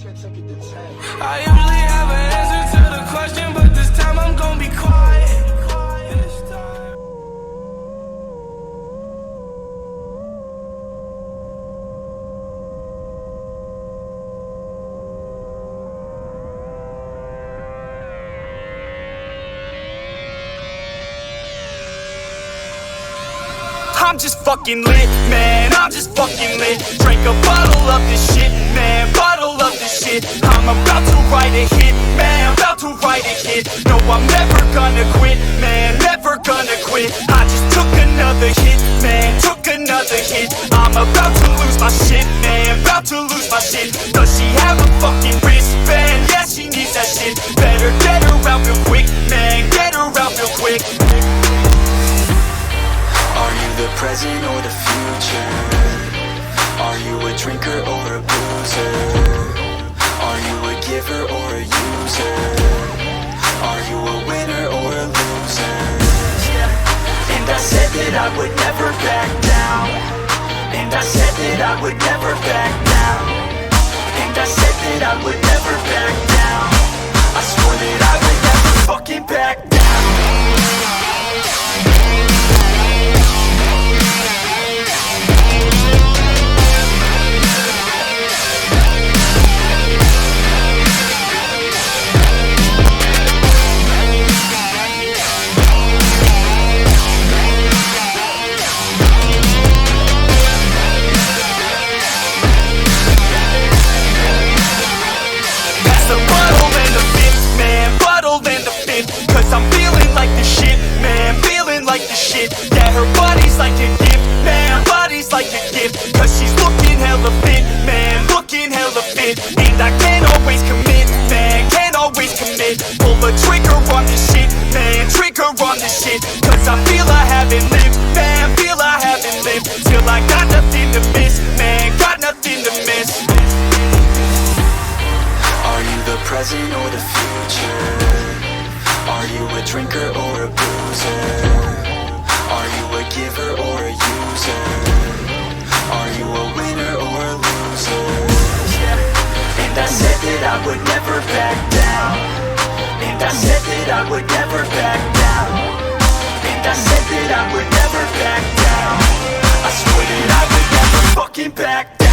I usually have an answer to the question, but this time I'm gonna be quiet. This time. I'm just fucking lit, man, I'm just fucking lit. Drink a bottle of this shit, man, bottle of this shit. I'm about to write a hit, man, about to write a hit. No, I'm never gonna quit, man, never gonna quit. I just took another hit, man, took another hit. I'm about to lose my shit, man, about to lose my shit. Does she have a fucking wristband? Yeah, she needs that shit. Better get her out real quick, man, get her out real quick. Are you the present or the future? Are you a drinker or a boozer? Are you a giver or a user? Are you a winner or a loser? And I said that I would never back down. And I said that I would never back down. And I said that I would never back down. I swore that I would never fucking back down. Cause I'm feeling like the shit, man, feeling like the shit. Yeah, her body's like a gift, man, body's like a gift. Cause she's looking hella fit, man, looking hella fit. And I can't always commit, man, can't always commit. Pull the trigger on this shit, man, trigger on this shit. Cause I feel I haven't lived, man, feel I haven't lived. Till I got nothing to miss, man, got nothing to miss. Are you the present or the future? Are you a drinker or a boozer? Are you a giver or a user? Are you a winner or a loser? And I said that I would never back down. And I said that I would never back down. And I said that I would never back down. I swore that I would never fucking back down.